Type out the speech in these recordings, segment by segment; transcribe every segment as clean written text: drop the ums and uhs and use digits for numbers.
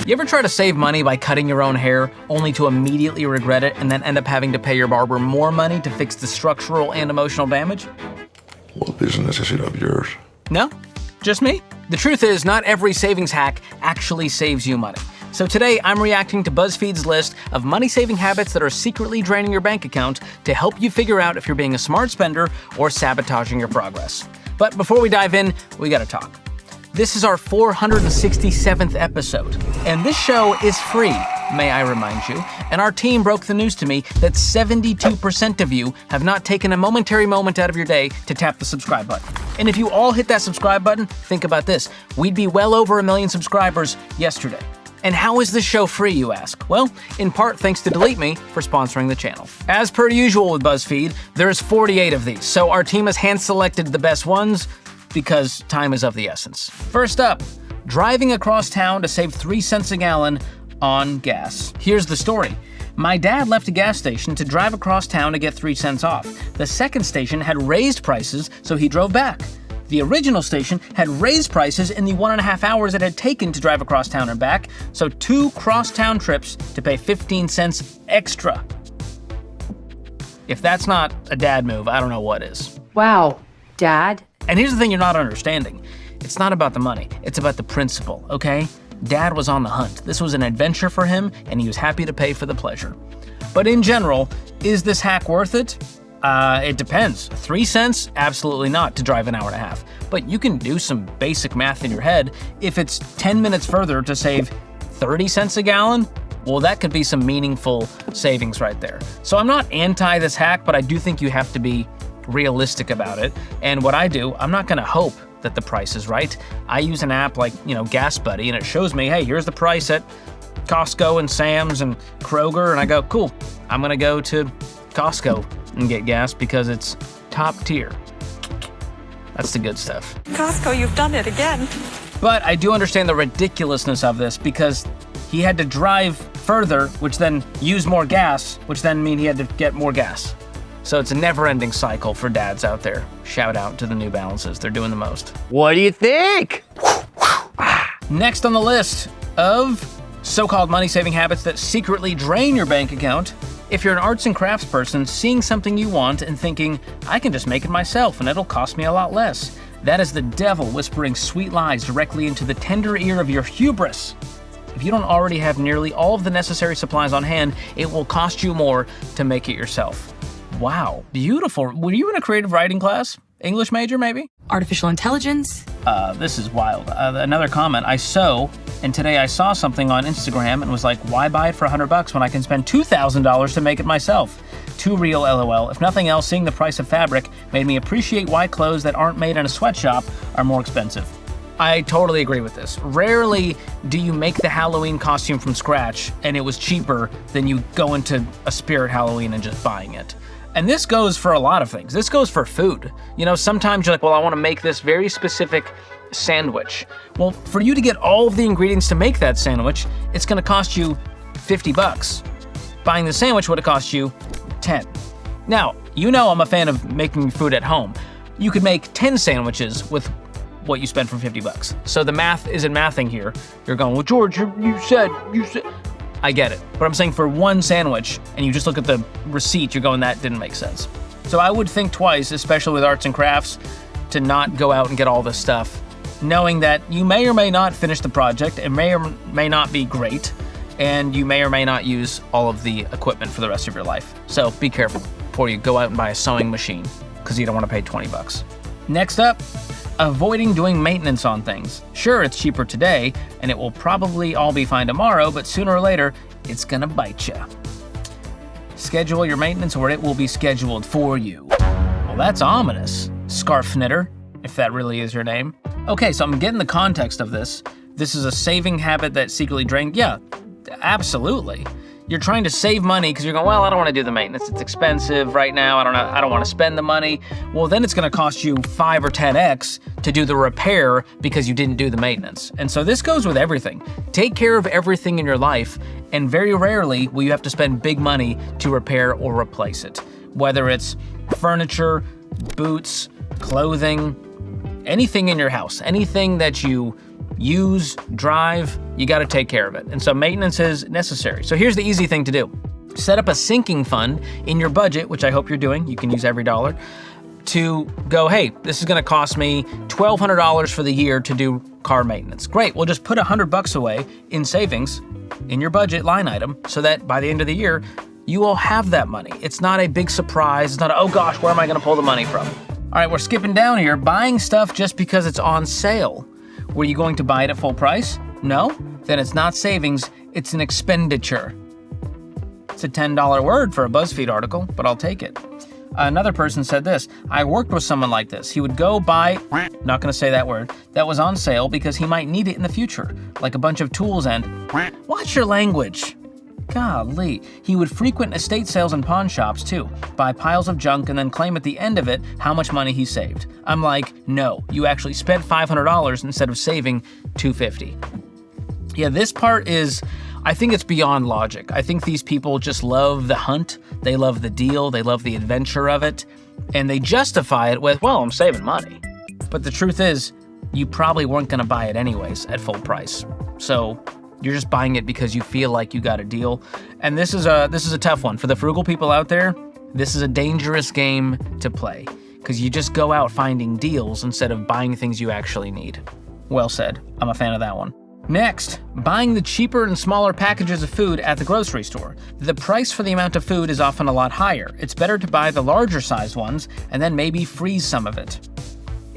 You ever try to save money by cutting your own hair, only to immediately regret it and then end up having to pay your barber more money to fix the structural and emotional damage? What business is it of yours? No? Just me? The truth is, not every savings hack actually saves you money. So today, I'm reacting to BuzzFeed's list of money-saving habits that are secretly draining your bank account to help you figure out if you're being a smart spender or sabotaging your progress. But before we dive in, we gotta talk. This is our 467th episode, and this show is free, may I remind you, and our team broke the news to me that 72% of you have not taken a momentary moment out of your day to tap the subscribe button. And if you all hit that subscribe button, think about this, we'd be well over 1 million subscribers yesterday. And how is this show free, you ask? Well, in part thanks to Delete Me for sponsoring the channel. As per usual with BuzzFeed, there's 48 of these, so our team has hand-selected the best ones because time is of the essence. First up, driving across town to save 3 cents a gallon on gas. Here's the story. My dad left a gas station to drive across town to get 3 cents off. The second station had raised prices, so he drove back. The original station had raised prices in the 1.5 hours it had taken to drive across town and back, so 2 cross-town trips to pay 15 cents extra. If that's not a dad move, I don't know what is. Wow, Dad. And here's the thing you're not understanding. It's not about the money, it's about the principle, okay? Dad was on the hunt. This was an adventure for him, and he was happy to pay for the pleasure. But in general, is this hack worth it? It depends. 3 cents? Absolutely not to drive an hour and a half. But you can do some basic math in your head. If it's 10 minutes further to save 30 cents a gallon, well, that could be some meaningful savings right there. So I'm not anti this hack, but I do think you have to be realistic about it. And what I do, I'm not gonna hope that the price is right. I use an app like, Gas Buddy, and it shows me, hey, here's the price at Costco and Sam's and Kroger, and I go, cool, I'm gonna go to Costco and get gas because it's top tier. That's the good stuff. Costco, you've done it again. But I do understand the ridiculousness of this because he had to drive further, which then use more gas, which then mean he had to get more gas. So it's a never-ending cycle for dads out there. Shout out to the New Balances, they're doing the most. What do you think? Next on the list of so-called money-saving habits that secretly drain your bank account. If you're an arts and crafts person, seeing something you want and thinking, I can just make it myself and it'll cost me a lot less. That is the devil whispering sweet lies directly into the tender ear of your hubris. If you don't already have nearly all of the necessary supplies on hand, it will cost you more to make it yourself. Wow, beautiful. Were you in a creative writing class? English major, maybe? Artificial intelligence. This is wild. Another comment, I sew, and today I saw something on Instagram and was like, why buy it for $100 when I can spend $2,000 to make it myself? Too real, LOL. If nothing else, seeing the price of fabric made me appreciate why clothes that aren't made in a sweatshop are more expensive. I totally agree with this. Rarely do you make the Halloween costume from scratch and it was cheaper than you go into a Spirit Halloween and just buying it. And this goes for a lot of things. This goes for food. Sometimes you're like, well, I want to make this very specific sandwich. Well, for you to get all of the ingredients to make that sandwich, it's going to cost you $50. Buying the sandwich would have cost you $10. Now, I'm a fan of making food at home. You could make 10 sandwiches with what you spent for $50. So the math isn't mathing here. You're going, well, George, you said. I get it. But I'm saying for one sandwich, and you just look at the receipt, you're going, that didn't make sense. So I would think twice, especially with arts and crafts, to not go out and get all this stuff, knowing that you may or may not finish the project, it may or may not be great, and you may or may not use all of the equipment for the rest of your life. So be careful before you go out and buy a sewing machine, because you don't want to pay $20. Next up, avoiding doing maintenance on things. Sure, it's cheaper today, and it will probably all be fine tomorrow, but sooner or later, it's gonna bite you. Schedule your maintenance or it will be scheduled for you. Well, that's ominous, scarf knitter, if that really is your name. Okay, so I'm getting the context of this. This is a saving habit that secretly drained. Yeah, absolutely. You're trying to save money because you're going, well, I don't want to do the maintenance. It's expensive right now. I don't want to spend the money. Well, then it's going to cost you 5 or 10x to do the repair because you didn't do the maintenance. And so this goes with everything. Take care of everything in your life, and very rarely will you have to spend big money to repair or replace it. Whether it's furniture, boots, clothing, anything in your house, anything that you use, drive, you gotta take care of it. And so maintenance is necessary. So here's the easy thing to do. Set up a sinking fund in your budget, which I hope you're doing. You can use every dollar to go, hey, this is gonna cost me $1,200 for the year to do car maintenance. Great, well just put $100 away in savings in your budget line item so that by the end of the year, you will have that money. It's not a big surprise. It's not, oh gosh, where am I gonna pull the money from? All right, we're skipping down here. Buying stuff just because it's on sale. Were you going to buy it at full price? No? Then it's not savings, it's an expenditure. It's a $10 word for a BuzzFeed article, but I'll take it. Another person said this, I worked with someone like this. He would go buy, not gonna say that word, that was on sale because he might need it in the future, like a bunch of tools and, watch your language. Golly. He would frequent estate sales and pawn shops too, buy piles of junk and then claim at the end of it how much money he saved. I'm like, no, you actually spent $500 instead of saving $250. Yeah, this part is, I think it's beyond logic. I think these people just love the hunt, they love the deal, they love the adventure of it, and they justify it with, well, I'm saving money. But the truth is, you probably weren't gonna buy it anyways at full price. So you're just buying it because you feel like you got a deal. And this is a tough one. For the frugal people out there, this is a dangerous game to play because you just go out finding deals instead of buying things you actually need. Well said. I'm a fan of that one. Next, buying the cheaper and smaller packages of food at the grocery store. The price for the amount of food is often a lot higher. It's better to buy the larger sized ones and then maybe freeze some of it.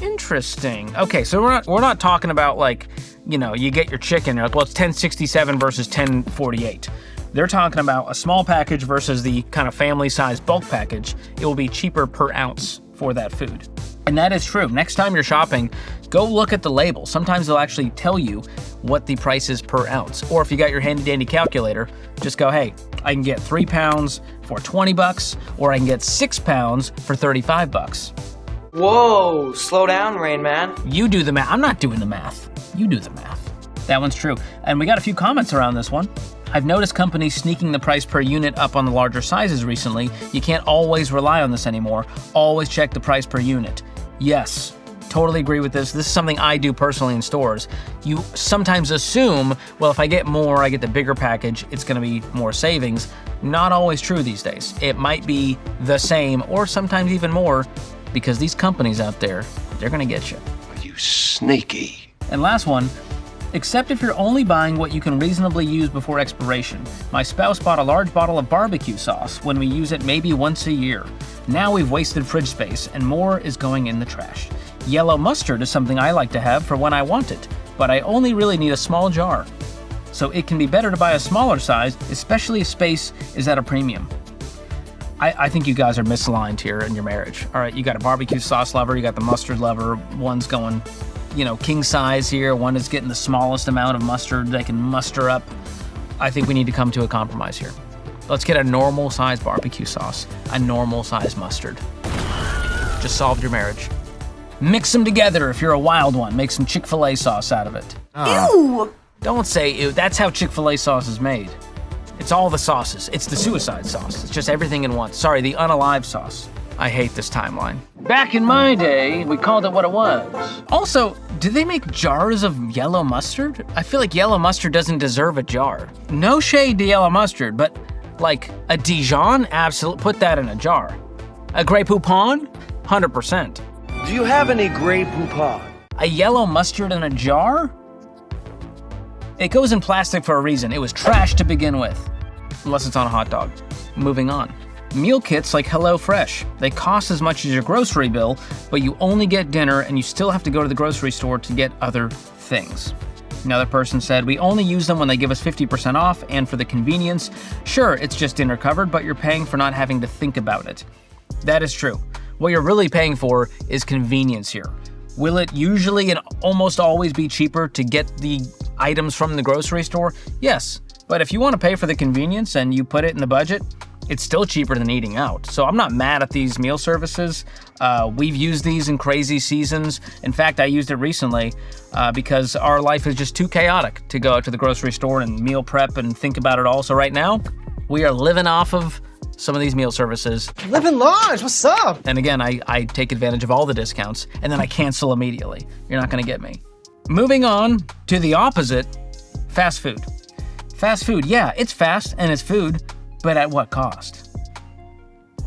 Interesting. Okay, so we're not talking about like, you know, you get your chicken, you're like, well, it's $10.67 versus $10.48. They're talking about a small package versus the kind of family-sized bulk package. It will be cheaper per ounce for that food. And that is true. Next time you're shopping, go look at the label. Sometimes they'll actually tell you what the price is per ounce. Or if you got your handy-dandy calculator, just go, hey, I can get 3 pounds for $20, or I can get 6 pounds for $35. Whoa, slow down, Rain Man. You do the math. I'm not doing the math. You do the math. That one's true. And we got a few comments around this one. I've noticed companies sneaking the price per unit up on the larger sizes recently. You can't always rely on this anymore. Always check the price per unit. Yes, totally agree with this. This is something I do personally in stores. You sometimes assume, well, if I get more, I get the bigger package, it's gonna be more savings. Not always true these days. It might be the same or sometimes even more because these companies out there, they're gonna get you. Are you sneaky? And last one, except if you're only buying what you can reasonably use before expiration. My spouse bought a large bottle of barbecue sauce when we use it maybe once a year. Now we've wasted fridge space and more is going in the trash. Yellow mustard is something I like to have for when I want it, but I only really need a small jar. So it can be better to buy a smaller size, especially if space is at a premium. I think you guys are misaligned here in your marriage. All right, you got a barbecue sauce lover, you got the mustard lover, one's going, you know, king size here, one is getting the smallest amount of mustard they can muster up. I think we need to come to a compromise here. Let's get a normal size barbecue sauce, a normal size mustard. Just solved your marriage. Mix them together if you're a wild one. Make some Chick-fil-A sauce out of it. Ew! Don't say ew, that's how Chick-fil-A sauce is made. It's all the sauces. It's the suicide sauce. It's just everything in one. Sorry, the unalive sauce. I hate this timeline. Back in my day, we called it what it was. Also, do they make jars of yellow mustard? I feel like yellow mustard doesn't deserve a jar. No shade to yellow mustard, but like a Dijon, absolutely, put that in a jar. A Grey Poupon, 100%. Do you have any Grey Poupon? A yellow mustard in a jar? It goes in plastic for a reason. It was trash to begin with. Unless it's on a hot dog. Moving on. Meal kits like HelloFresh. They cost as much as your grocery bill, but you only get dinner and you still have to go to the grocery store to get other things. Another person said, we only use them when they give us 50% off and for the convenience. Sure, it's just dinner covered, but you're paying for not having to think about it. That is true. What you're really paying for is convenience here. Will it usually and almost always be cheaper to get the items from the grocery store? Yes, but if you want to pay for the convenience and you put it in the budget, it's still cheaper than eating out. So I'm not mad at these meal services. We've used these in crazy seasons. In fact, I used it recently because our life is just too chaotic to go out to the grocery store and meal prep and think about it all. So right now, we are living off of some of these meal services. Living large, what's up? And again, I take advantage of all the discounts and then I cancel immediately. You're not gonna get me. Moving on to the opposite, fast food. Fast food, yeah, it's fast and it's food, but at what cost?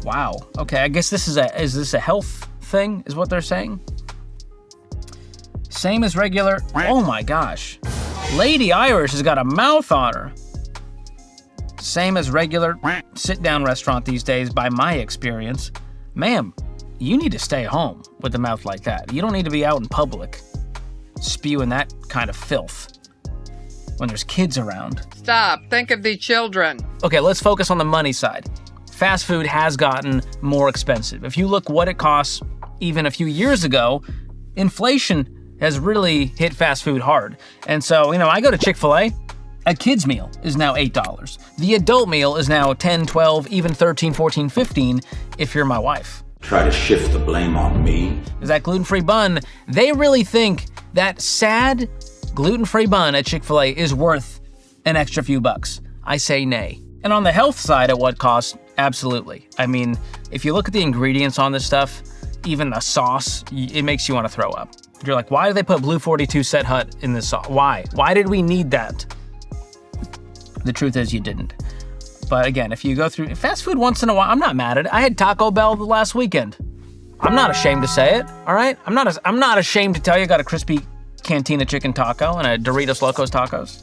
Wow. Okay, I guess is this a health thing, is what they're saying? Same as regular, oh my gosh. Lady Irish has got a mouth on her. Same as regular sit-down restaurant these days by my experience. Ma'am, you need to stay home with a mouth like that. You don't need to be out in public spewing that kind of filth when there's kids around. Stop, think of the children. Okay, let's focus on the money side. Fast food has gotten more expensive. If you look what it costs even a few years ago, inflation has really hit fast food hard. And so, I go to Chick-fil-A, a kid's meal is now $8. The adult meal is now $10, $12, even $13, $14, $15 if you're my wife. Try to shift the blame on me. Is that gluten-free bun? They really think that sad gluten-free bun at Chick-fil-A is worth an extra few bucks. I say nay. And on the health side, at what cost? Absolutely. I mean, if you look at the ingredients on this stuff, even the sauce, it makes you want to throw up. You're like, why did they put Blue 42 Set Hut in this sauce? Why? Why did we need that? The truth is you didn't. But again, if you go through fast food once in a while, I'm not mad at it. I had Taco Bell the last weekend. I'm not ashamed to say it, all right? I'm not ashamed to tell you I got a crispy Cantina chicken taco and a Doritos Locos tacos.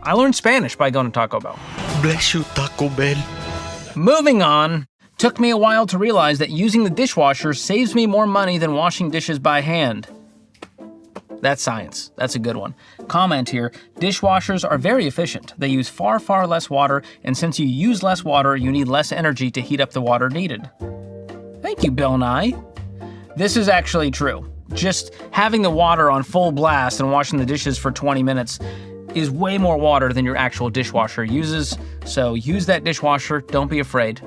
I learned Spanish by going to Taco Bell. Bless you, Taco Bell. Moving on, took me a while to realize that using the dishwasher saves me more money than washing dishes by hand. That's science. That's a good one. Comment here, dishwashers are very efficient. They use far, far less water, and since you use less water, you need less energy to heat up the water needed. Thank you, Bill Nye. This is actually true. Just having the water on full blast and washing the dishes for 20 minutes is way more water than your actual dishwasher uses, so use that dishwasher. Don't be afraid.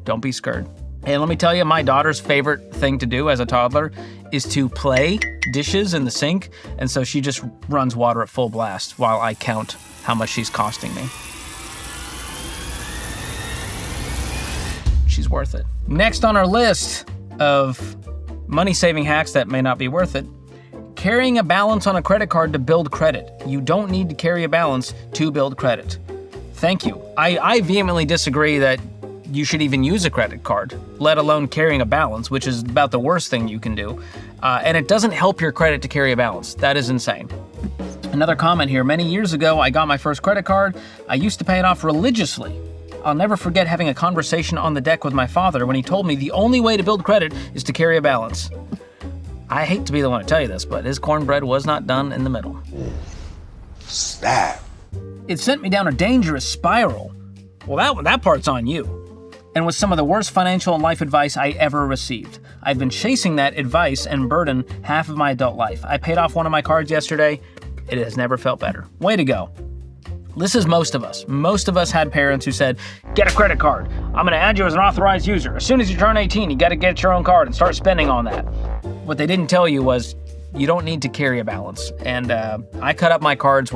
Don't be scared. And let me tell you, my daughter's favorite thing to do as a toddler is to play dishes in the sink, and so she just runs water at full blast while I count how much she's costing me. She's worth it. Next on our list of money-saving hacks that may not be worth it, carrying a balance on a credit card to build credit. You don't need to carry a balance to build credit. Thank you. I vehemently disagree that you should even use a credit card, let alone carrying a balance, which is about the worst thing you can do. And it doesn't help your credit to carry a balance. That is insane. Another comment here. Many years ago, I got my first credit card. I used to pay it off religiously. I'll never forget having a conversation on the deck with my father when he told me the only way to build credit is to carry a balance. I hate to be the one to tell you this, but his cornbread was not done in the middle. Snap. It sent me down a dangerous spiral. Well, that part's on you. And was some of the worst financial and life advice I ever received. I've been chasing that advice and burden half of my adult life. I paid off one of my cards yesterday. It has never felt better. Way to go. This is most of us. Most of us had parents who said, get a credit card. I'm gonna add you as an authorized user. As soon as you turn 18, you gotta get your own card and start spending on that. What they didn't tell you was you don't need to carry a balance. And I cut up my cards,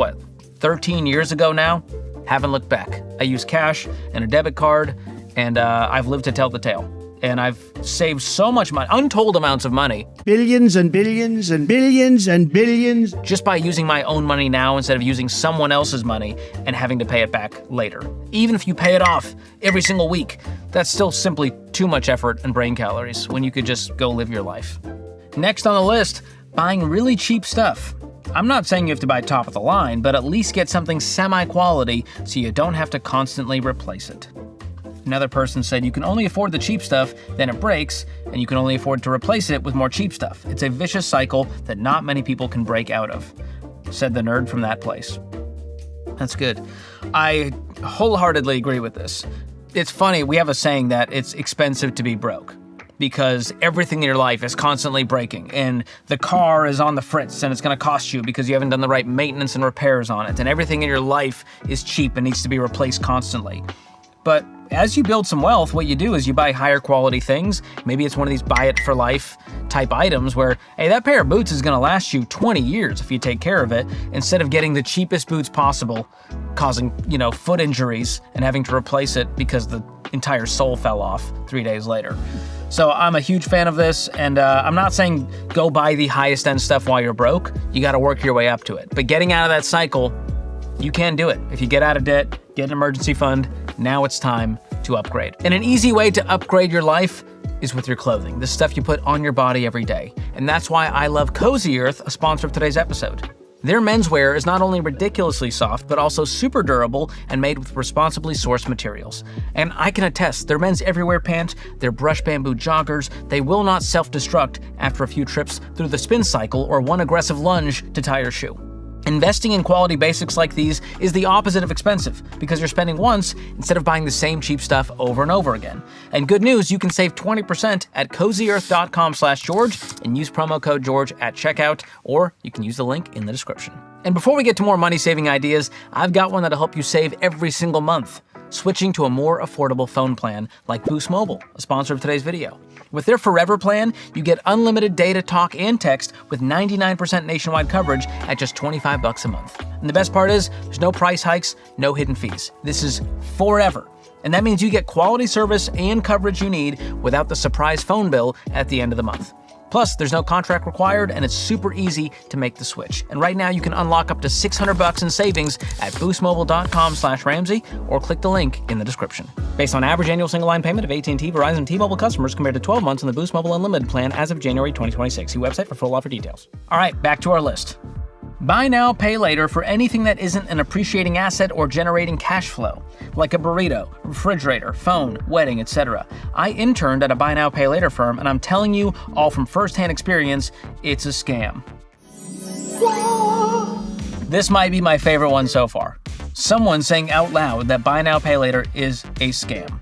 13 years ago now? Haven't looked back. I use cash and a debit card, and I've lived to tell the tale. And I've saved so much money, untold amounts of money. Billions and billions and billions and billions. Just by using my own money now instead of using someone else's money and having to pay it back later. Even if you pay it off every single week, that's still simply too much effort and brain calories when you could just go live your life. Next on the list, buying really cheap stuff. I'm not saying you have to buy top of the line, but at least get something semi-quality so you don't have to constantly replace it. Another person said you can only afford the cheap stuff, then it breaks, and you can only afford to replace it with more cheap stuff. It's a vicious cycle that not many people can break out of, said the nerd from that place. That's good. I wholeheartedly agree with this. It's funny, we have a saying that it's expensive to be broke because everything in your life is constantly breaking, and the car is on the fritz and it's gonna cost you because you haven't done the right maintenance and repairs on it, and everything in your life is cheap and needs to be replaced constantly. But as you build some wealth, what you do is you buy higher quality things. Maybe it's one of these buy it for life type items where, hey, that pair of boots is gonna last you 20 years if you take care of it, instead of getting the cheapest boots possible, causing, foot injuries and having to replace it because the entire sole fell off 3 days later. So I'm a huge fan of this, and I'm not saying go buy the highest end stuff while you're broke. You got to work your way up to it. But getting out of that cycle, you can do it. If you get out of debt, get an emergency fund, now it's time to upgrade. And an easy way to upgrade your life is with your clothing, the stuff you put on your body every day. And that's why I love Cozy Earth, a sponsor of today's episode. Their menswear is not only ridiculously soft, but also super durable and made with responsibly sourced materials. And I can attest, their men's everywhere pants, their brushed bamboo joggers, they will not self-destruct after a few trips through the spin cycle or one aggressive lunge to tie your shoe. Investing in quality basics like these is the opposite of expensive because you're spending once instead of buying the same cheap stuff over and over again. And good news, you can save 20% at cozyearth.com/George and use promo code George at checkout, or you can use the link in the description. And before we get to more money-saving ideas, I've got one that'll help you save every single month. Switching to a more affordable phone plan like Boost Mobile, a sponsor of today's video. With their Forever plan, you get unlimited data, talk, and text with 99% nationwide coverage at just $25 a month. And the best part is, there's no price hikes, no hidden fees. This is forever. And that means you get quality service and coverage you need without the surprise phone bill at the end of the month. Plus, there's no contract required, and it's super easy to make the switch. And right now, you can unlock up to $600 in savings at boostmobile.com/Ramsey, or click the link in the description. Based on average annual single line payment of AT&T, Verizon, and T-Mobile customers compared to 12 months on the Boost Mobile Unlimited plan as of January 2026. See website for full offer details. All right, back to our list. Buy now, pay later for anything that isn't an appreciating asset or generating cash flow, like a burrito, refrigerator, phone, wedding, etc. I interned at a buy now, pay later firm, and I'm telling you, all from firsthand experience, it's a scam. This might be my favorite one so far. Someone saying out loud that buy now, pay later is a scam.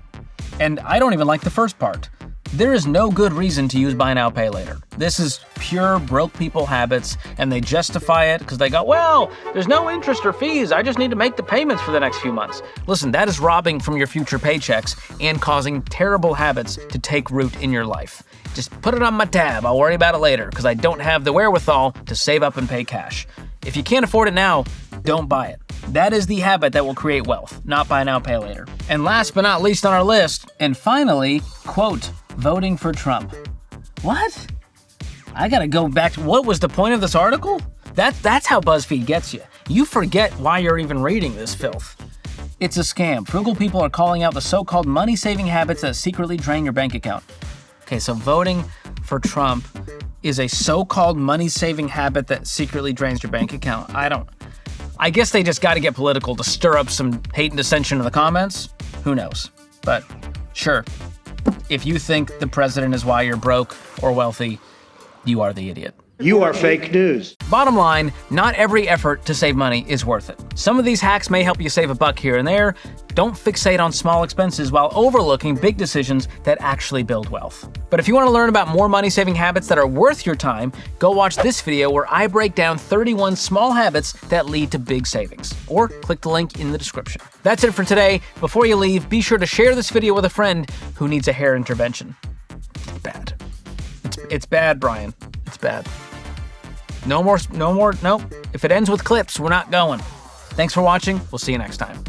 And I don't even like the first part. There is no good reason to use buy now, pay later. This is pure broke people habits, and they justify it because they go, well, there's no interest or fees. I just need to make the payments for the next few months. Listen, that is robbing from your future paychecks and causing terrible habits to take root in your life. Just put it on my tab. I'll worry about it later because I don't have the wherewithal to save up and pay cash. If you can't afford it now, don't buy it. That is the habit that will create wealth, not buy now, pay later. And last but not least on our list, and finally, quote, voting for Trump. What? I gotta go back to, what was the point of this article? That's how BuzzFeed gets you. You forget why you're even reading this filth. It's a scam. Frugal people are calling out the so-called money-saving habits that secretly drain your bank account. Okay, so voting for Trump is a so-called money-saving habit that secretly drains your bank account. I guess they just gotta get political to stir up some hate and dissension in the comments. Who knows? But sure. If you think the president is why you're broke or wealthy, you are the idiot. You are fake news. Bottom line, not every effort to save money is worth it. Some of these hacks may help you save a buck here and there. Don't fixate on small expenses while overlooking big decisions that actually build wealth. But if you want to learn about more money-saving habits that are worth your time, go watch this video where I break down 31 small habits that lead to big savings. Or click the link in the description. That's it for today. Before you leave, be sure to share this video with a friend who needs a hair intervention. It's bad. It's bad, Brian. It's bad. No more, nope. If it ends with clips, we're not going. Thanks for watching. We'll see you next time.